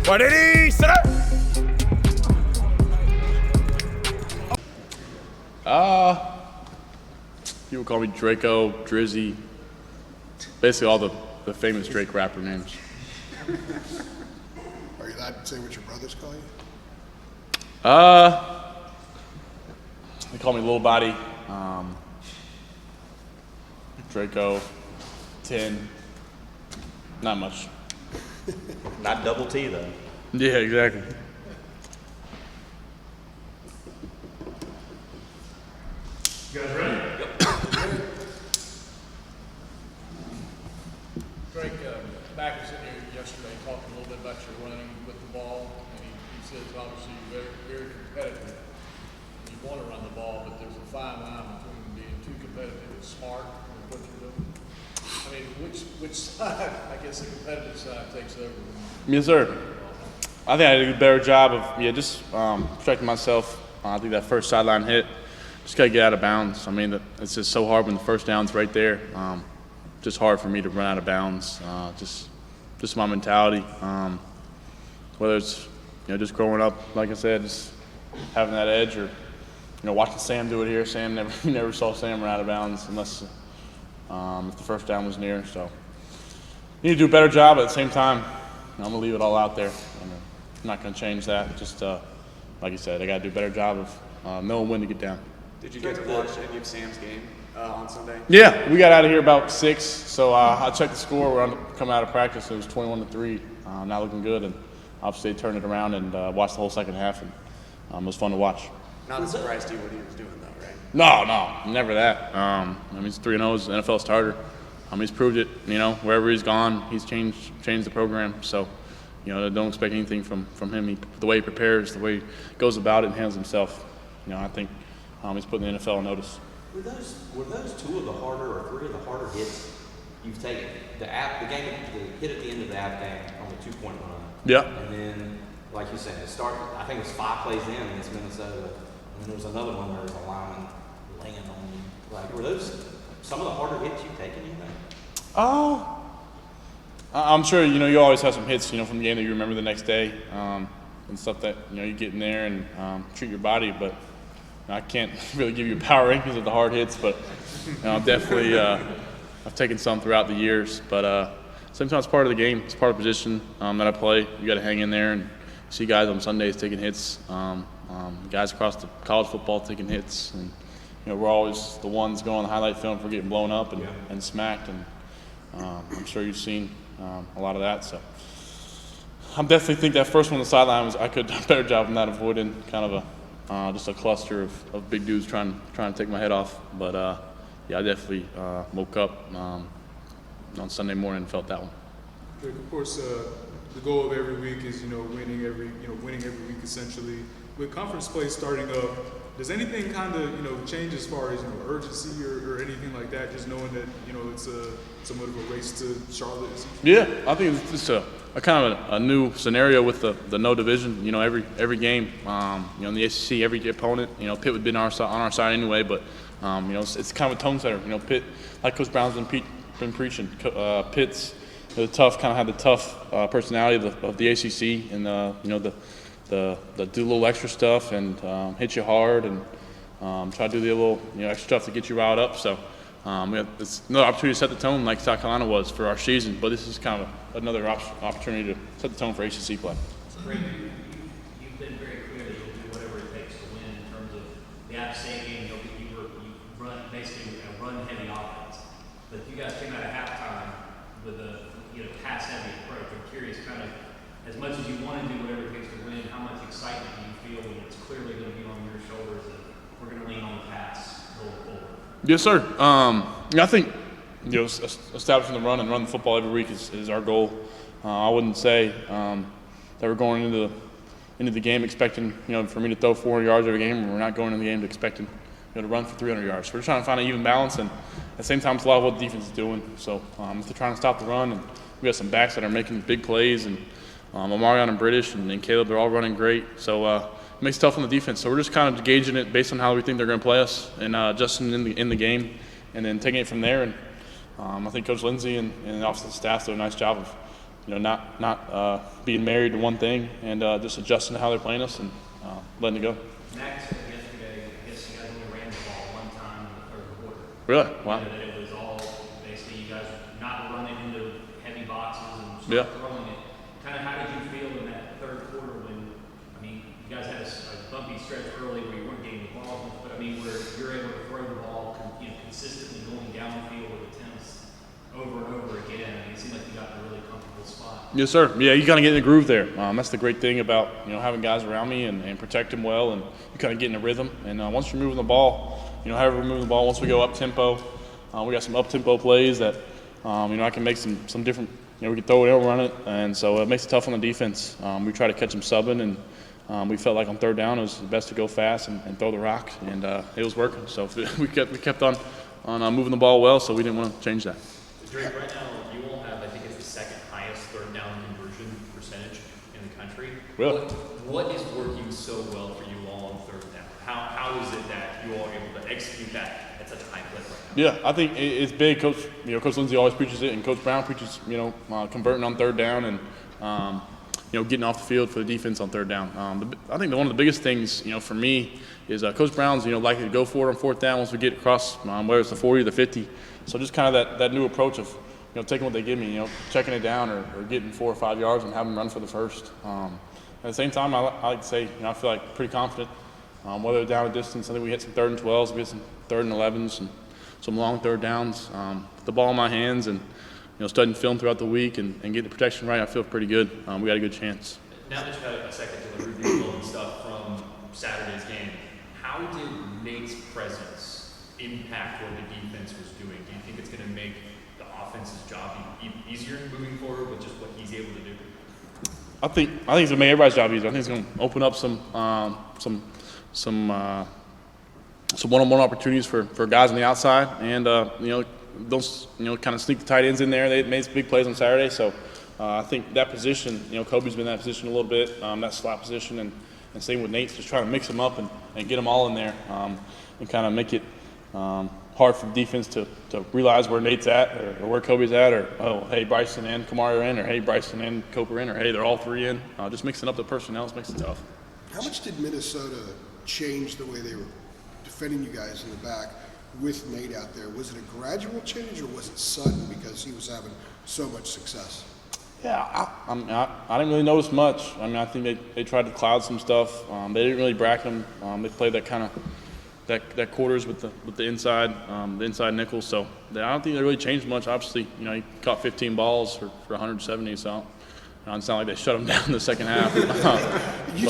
Ready, set up. People call me Draco, Drizzy, basically all the famous Drake rapper names. Are you allowed to say what your brothers call you? They call me Lil Body, Draco, 10, not much. Not double T though. Yeah, exactly. You guys ready? Yep. Drake, Mac was in here yesterday talking a little bit about your running with the ball, and he says obviously you're very, very competitive. You want to run the ball, but there's a fine line between being too competitive and smart with what you're doing. I mean, which side, I guess the competitive side takes over? Yes, sir. I think I did a better job of just protecting myself. I think that first sideline hit, just gotta get out of bounds. I mean, it's just so hard when the first down's right there. Just hard for me to run out of bounds. Just my mentality. Whether it's just growing up, like I said, just having that edge, or watching Sam do it here. Sam you never saw Sam run out of bounds unless if the first down was near. So you need to do a better job. At the same time, I'm gonna leave it all out there. I'm not gonna change that. Just like you said, I gotta do a better job of knowing when to get down. Did you get to watch any of Sam's game on Sunday? Yeah, we got out of here about 6. So I checked the score. We're coming out of practice. It was 21-3. Not looking good, and obviously they turned it around and watched the whole second half, and it was fun to watch. Not surprised to you what he was doing though, right? No, never that. I mean, he's 3-0, he's an NFL starter. He's proved it. Wherever he's gone, he's changed the program. So, don't expect anything from him. The way he prepares, the way he goes about it and handles himself. I think he's putting the NFL on notice. Were those 2 of the harder or 3 of the harder hits you've taken? The game, the hit at the end of the app game on the 2-point run. Yeah. And then, like you said, I think it was 5 plays in against Minnesota. And then there was another one where there was a lineman laying on you. Like, were those some of the harder hits you've taken, you think? I'm sure you always have some hits from the game that you remember the next day, and stuff that you get in there and treat your body. But I can't really give you a power rankings of the hard hits, but I've definitely I've taken some throughout the years. But sometimes it's part of the game. It's part of the position that I play. You got to hang in there and see guys on Sundays taking hits, guys across the college football taking hits, and we're always the ones going on the highlight film for getting blown up and smacked, and I'm sure you've seen a lot of that. So I definitely think that first one on the sideline I could have done a better job of not avoiding kind of just a cluster of big dudes trying to take my head off. But yeah, I definitely woke up on Sunday morning and felt that one. Drake, of course, the goal of every week is winning every week essentially. With conference play starting up, does anything kind of change as far as urgency or anything like that? Just knowing that it's somewhat of a race to Charlotte. Yeah, I think it's just a kind of a new scenario with the no division. Every game, in the ACC, every opponent, Pitt would be on our side anyway. But it's kind of a tone setter. Pitt, like Coach Brown's been preaching. Pitt's the tough, kind of had the tough personality of the ACC, and the do a little extra stuff and hit you hard and try to do the little extra stuff to get you riled up. So it's another opportunity to set the tone like South Carolina was for our season, but this is kind of another opportunity to set the tone for ACC play. You've been very clear that you'll do whatever it takes to win in terms of the App State game. You run basically a run-heavy offense, but you guys came out of halftime with a pass-heavy approach. I'm curious, kind of, as much as you want to do whatever it takes to win, how much excitement do you feel when it's clearly going to be on your shoulders that we're going to lean on the pass going forward? Yes, sir. I think establishing the run and run the football every week is our goal. I wouldn't say that we're going into the game expecting for me to throw 400 yards every game. We're not going into the game expecting to run for 300 yards. So we're trying to find an even balance, and at the same time, it's a lot of what the defense is doing. So if they're trying to stop the run, and we got some backs that are making big plays, and Omarion and British and Caleb, they're all running great. So it makes it tough on the defense. So we're just kind of gauging it based on how we think they're going to play us and adjusting in the game and then taking it from there. And I think Coach Lindsey and the offensive staff do a nice job not being married to one thing and just adjusting to how they're playing us and letting it go. Max said yesterday, I guess you guys only ran the ball one time in the third quarter. Really? Wow. That it was all basically you guys not running into heavy boxes and just Yeah. throwing it. Kind of how did you feel in that third quarter when, I mean, you guys had a bumpy stretch early where you weren't getting the ball, but I mean, where you're able to throw the ball consistently going downfield with attempts over and over again. I mean, it seemed like you got in a really comfortable spot. Yes, sir. Yeah, you kind of get in the groove there. That's the great thing about having guys around me and protect them well, and you kind of get in a rhythm. And once you're moving the ball, however we're moving the ball, once we go up tempo, we got some up tempo plays that I can make some different. We can throw it and run it, and so it makes it tough on the defense. We try to catch them subbing, and we felt like on third down it was best to go fast and throw the rock, and it was working. So we kept on moving the ball well, so we didn't want to change that. Drake, right now you all have, I think it's the second highest third down conversion percentage in the country. Really? What is working so well for you all on third down? How is it that you all are able to execute that at such a high clip right now? Yeah, I think it's big. Coach Lindsey always preaches it, and Coach Brown preaches, converting on third down and, getting off the field for the defense on third down. I think one of the biggest things, for me is Coach Brown's, likely to go for it on fourth down once we get across, whether it's the 40 or the 50. So just kind of that new approach of, taking what they give me, checking it down or getting 4 or 5 yards and having them run for the first. At the same time, I like to say, I feel like pretty confident. Whether they're down a distance, I think we hit some 3rd and 12s, we hit some 3rd and 11s, and some long third downs. With the ball in my hands and studying film throughout the week and getting the protection right, I feel pretty good. We got a good chance. Now that you've had a second to review all the stuff from Saturday's game, how did Nate's presence impact what the defense was doing? Do you think it's going to make the offense's job easier moving forward with just what he's able to do? I think it's going to make everybody's job easier. I think it's going to open up some one-on-one opportunities for guys on the outside, and those kind of sneak the tight ends in there. They made some big plays on Saturday, so I think that position, Kobe's been in that position a little bit, that slot position, and same with Nate, just trying to mix them up and get them all in there, and kind of make it hard for the defense to realize where Nate's at or where Kobe's at, or hey, Bryson and Kamari are in, or hey, Bryson and Cope are in, or hey, they're all three in. Just mixing up the personnel makes it tough. How much did Minnesota change the way they were defending you guys in the back with Nate out there? Was it a gradual change or was it sudden because he was having so much success? Yeah, I didn't really notice much. I think they tried to cloud some stuff. They didn't really bracket him. They played that kind of that quarters with the inside nickel. So I don't think they really changed much. Obviously, he caught 15 balls for 170. So it's not like they shut him down in the second half. You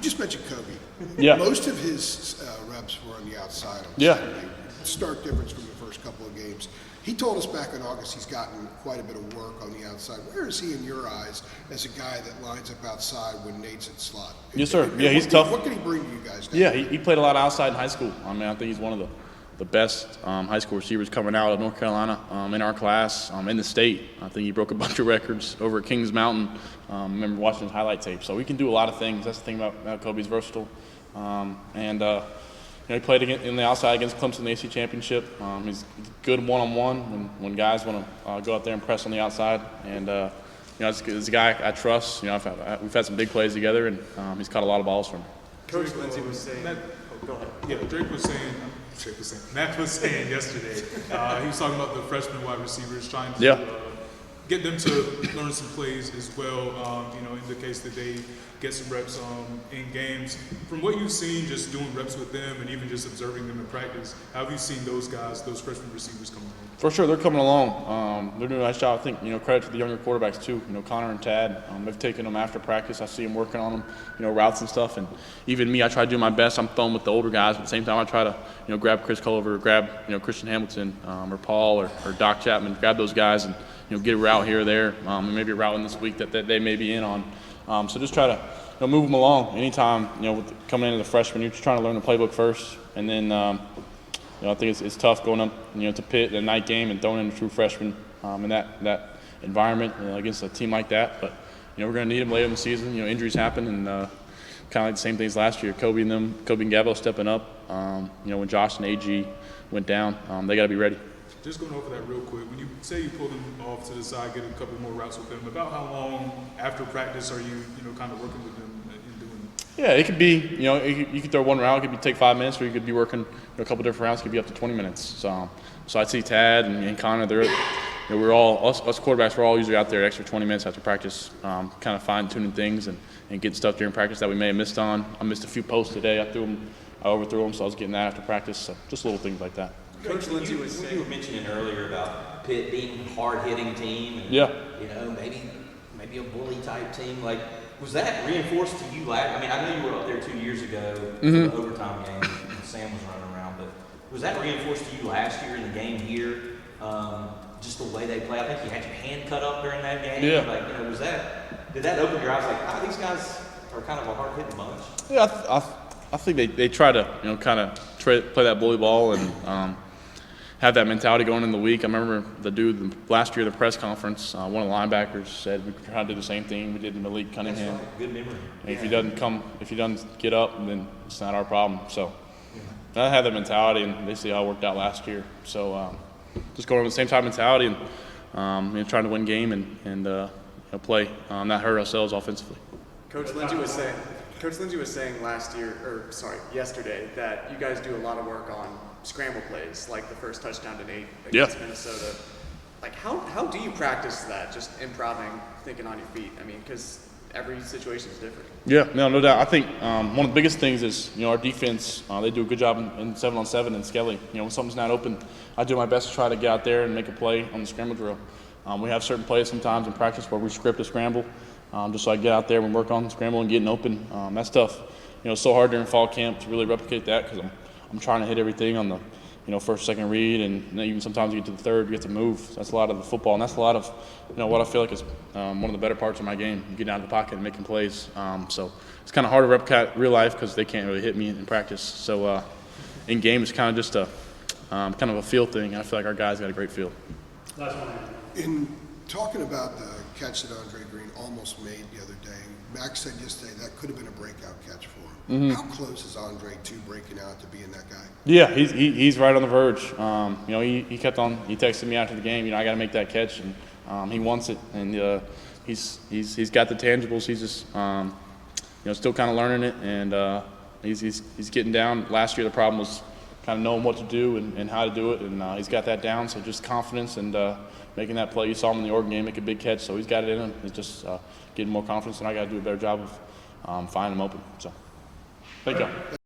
just mentioned Kobe. Yeah. Most of his reps were on the outside. Yeah. Stark difference from the first couple of games. He told us back in August he's gotten quite a bit of work on the outside. Where is he in your eyes as a guy that lines up outside when Nate's at slot? Yes, sir. Yeah, he's tough. What can he bring to you guys now? Yeah, he played a lot outside in high school. I think he's one of the best high school receivers coming out of North Carolina in our class, in the state. I think he broke a bunch of records over at Kings Mountain. I remember watching his highlight tape. So he can do a lot of things. That's the thing about Kobe's versatile. He played in the outside against Clemson in the AC Championship. He's good one-on-one when guys want to go out there and press on the outside. And it's a guy I trust. We've had some big plays together, and he's caught a lot of balls from me. Coach Lindsey was saying. Go ahead. Yeah, Matt was saying yesterday, he was talking about the freshman wide receivers trying to get them to learn some plays as well, in the case that they get some reps in games. From what you've seen, just doing reps with them and even just observing them in practice, how have you seen those guys, those freshman receivers come along? For sure, they're coming along. They're doing a nice job. I think, credit to the younger quarterbacks too. Connor and Tad, they've taken them after practice. I see them working on them, routes and stuff. And even me, I try to do my best. I'm throwing with the older guys, but at the same time, I try to, grab Chris Culliver, grab, Christian Hamilton, or Paul, or Doc Chapman, grab those guys and, get a route here or there, and maybe a route in this week that they may be in on. So just try to, move them along. Anytime, with coming into the freshman, you're just trying to learn the playbook first, and then, I think it's tough going up, to Pitt in a night game and throwing in a true freshman in that environment against a team like that. But we're going to need them later in the season. Injuries happen, and kind of like the same things last year. Kobe and Gavo stepping up. When Josh and AG went down, they got to be ready. just going over that real quick. When you say you pull him off to the side, get a couple more routes with him, about how long after practice are you, kind of working with him and doing that? Yeah, it could be, you could throw one route, it could take 5 minutes, or you could be working a couple different routes, it could be up to 20 minutes. So I'd see Tad and Connor, we're all, us quarterbacks, we're all usually out there extra 20 minutes after practice, kind of fine-tuning things and getting stuff during practice that we may have missed on. I missed a few posts today, I overthrew them, so I was getting that after practice, so just little things like that. Coach Lindsey was You saying, were mentioning earlier about Pitt being a hard-hitting team. And, Yeah. Maybe a bully type team. Like, was that reinforced to you last? I mean, I know you were up there 2 years ago for the overtime game, and Sam was running around. But was that reinforced to you last year in the game here? Just the way they play. I think you had your hand cut up during that game. Yeah. Like, did that open your eyes? Like, these guys are kind of a hard-hitting bunch. Yeah, I think they try to, kind of play that bully ball and have that mentality going in the week. I remember the dude last year at the press conference, one of the linebackers said we tried to do the same thing we did in Malik Cunningham. That's right. Good memory. And if he doesn't get up, then it's not our problem. So I had that mentality, and they see how it worked out last year. So just going on the same type of mentality and trying to win game and play, not hurt ourselves offensively. Coach Lindsey was saying yesterday that you guys do a lot of work on scramble plays, like the first touchdown to Nate against Minnesota. Like, how do you practice that? Just improving, thinking on your feet. I mean, because every situation is different. Yeah, no doubt. I think one of the biggest things is our defense. They do a good job in 7-on-7 and Skelly. When something's not open, I do my best to try to get out there and make a play on the scramble drill. We have certain plays sometimes in practice where we script a scramble, just so I get out there and work on the scramble and getting open. That's tough. It's so hard during fall camp to really replicate that because I'm trying to hit everything on the first, second read, and then even sometimes you get to the third, you get to move. So that's a lot of the football, and that's a lot of what I feel like is one of the better parts of my game, getting out of the pocket and making plays. So it's kind of hard to replicate real life because they can't really hit me in practice. So in game, it's kind of just a kind of a feel thing. I feel like our guys got a great feel. Last one. In talking about the catch that Andre Green almost made the other day, Max said yesterday that could have been a breakout catch for him. How close is Andre to breaking out to being that guy? Yeah, he's right on the verge. He kept on. He texted me after the game. I got to make that catch, and he wants it. And he's got the tangibles. He's just still kind of learning it, and he's getting down. Last year the problem was kind of knowing what to do and how to do it, and he's got that down. So just confidence and making that play. You saw him in the Oregon game make a big catch, so he's got it in him. It's just getting more confidence, and I got to do a better job of finding him open. So, thank you.